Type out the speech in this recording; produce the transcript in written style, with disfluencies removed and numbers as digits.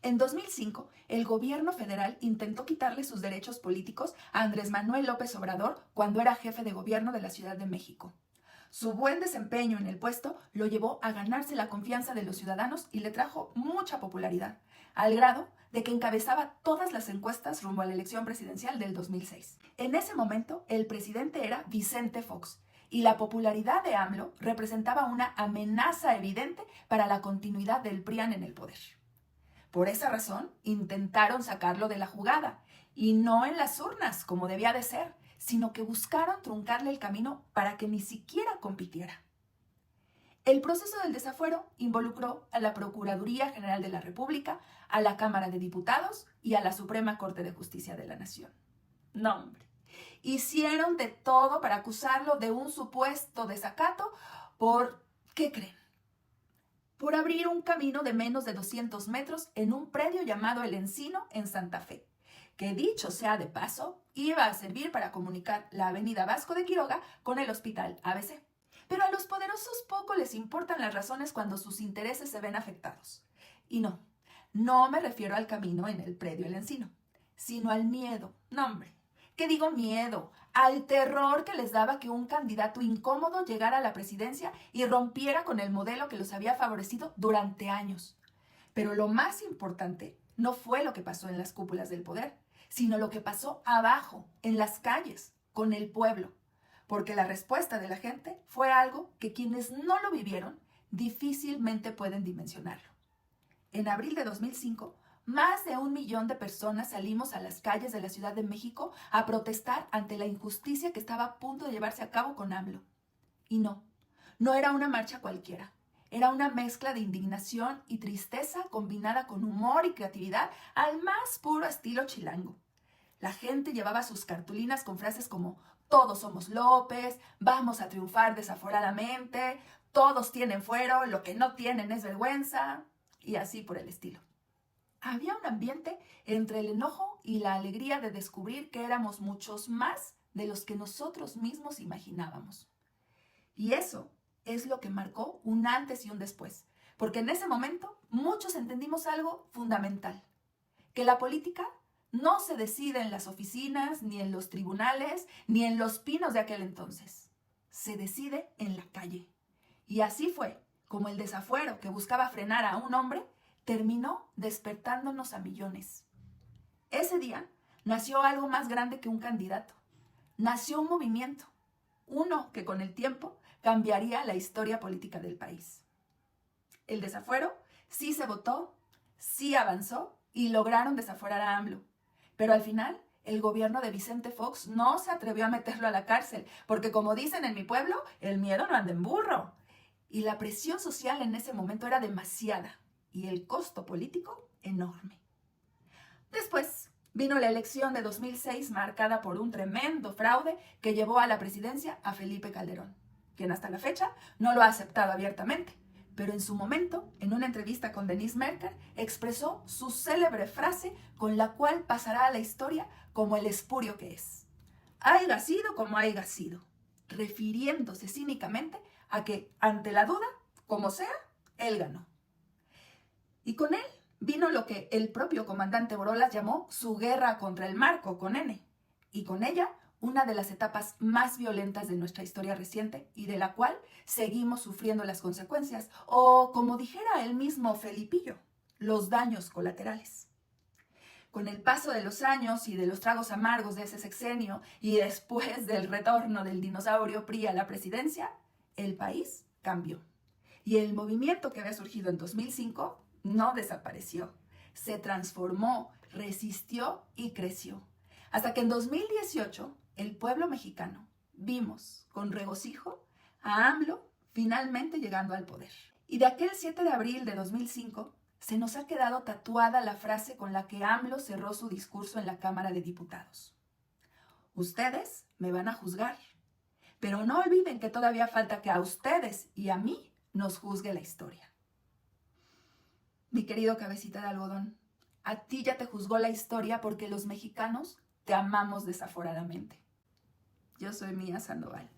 En 2005, el gobierno federal intentó quitarle sus derechos políticos a Andrés Manuel López Obrador cuando era jefe de gobierno de la Ciudad de México. Su buen desempeño en el puesto lo llevó a ganarse la confianza de los ciudadanos y le trajo mucha popularidad, al grado de que encabezaba todas las encuestas rumbo a la elección presidencial del 2006. En ese momento, el presidente era Vicente Fox, y la popularidad de AMLO representaba una amenaza evidente para la continuidad del PRIAN en el poder. Por esa razón, intentaron sacarlo de la jugada, y no en las urnas, como debía de ser, sino que buscaron truncarle el camino para que ni siquiera compitiera. El proceso del desafuero involucró a la Procuraduría General de la República, a la Cámara de Diputados y a la Suprema Corte de Justicia de la Nación. No, hombre. Hicieron de todo para acusarlo de un supuesto desacato por, ¿qué creen? Por abrir un camino de menos de 200 metros en un predio llamado El Encino en Santa Fe, que dicho sea de paso, iba a servir para comunicar la avenida Vasco de Quiroga con el hospital ABC. Pero a los poderosos poco les importan las razones cuando sus intereses se ven afectados. Y no me refiero al camino en el predio El Encino, sino al miedo. No, hombre, ¿qué digo miedo? Al terror que les daba que un candidato incómodo llegara a la presidencia y rompiera con el modelo que los había favorecido durante años. Pero lo más importante no fue lo que pasó en las cúpulas del poder, sino lo que pasó abajo, en las calles, con el pueblo. Porque la respuesta de la gente fue algo que quienes no lo vivieron difícilmente pueden dimensionarlo. En abril de 2005, más de 1 millón de personas salimos a las calles de la Ciudad de México a protestar ante la injusticia que estaba a punto de llevarse a cabo con AMLO. Y no era una marcha cualquiera. Era una mezcla de indignación y tristeza combinada con humor y creatividad al más puro estilo chilango. La gente llevaba sus cartulinas con frases como "Todos somos López", "Vamos a triunfar desaforadamente", "Todos tienen fuero, lo que no tienen es vergüenza", y así por el estilo. Había un ambiente entre el enojo y la alegría de descubrir que éramos muchos más de los que nosotros mismos imaginábamos. Y eso es lo que marcó un antes y un después, porque en ese momento muchos entendimos algo fundamental, que la política no se decide en las oficinas, ni en los tribunales, ni en los pinos de aquel entonces. Se decide en la calle. Y así fue como el desafuero que buscaba frenar a un hombre terminó despertándonos a millones. Ese día nació algo más grande que un candidato. Nació un movimiento, uno que con el tiempo cambiaría la historia política del país. El desafuero sí se votó, sí avanzó y lograron desaforar a AMLO. Pero al final, el gobierno de Vicente Fox no se atrevió a meterlo a la cárcel, porque como dicen en mi pueblo, el miedo no anda en burro. Y la presión social en ese momento era demasiada y el costo político enorme. Después vino la elección de 2006 marcada por un tremendo fraude que llevó a la presidencia a Felipe Calderón, quien hasta la fecha no lo ha aceptado abiertamente, pero en su momento, en una entrevista con Denise Merker, expresó su célebre frase con la cual pasará a la historia como el espurio que es: "Haiga sido como haiga sido", refiriéndose cínicamente a que, ante la duda, como sea, él ganó. Y con él vino lo que el propio comandante Borolas llamó su guerra contra el marco, con N, y con ella una de las etapas más violentas de nuestra historia reciente y de la cual seguimos sufriendo las consecuencias, o como dijera el mismo Felipillo, los daños colaterales. Con el paso de los años y de los tragos amargos de ese sexenio y después del retorno del dinosaurio PRI a la presidencia, el país cambió. Y el movimiento que había surgido en 2005 no desapareció, se transformó, resistió y creció. Hasta que en 2018, el pueblo mexicano vimos con regocijo a AMLO finalmente llegando al poder. Y de aquel 7 de abril de 2005, se nos ha quedado tatuada la frase con la que AMLO cerró su discurso en la Cámara de Diputados: "Ustedes me van a juzgar, pero no olviden que todavía falta que a ustedes y a mí nos juzgue la historia". Mi querido cabecita de algodón, a ti ya te juzgó la historia porque los mexicanos te amamos desaforadamente. Yo soy Mía Sandoval.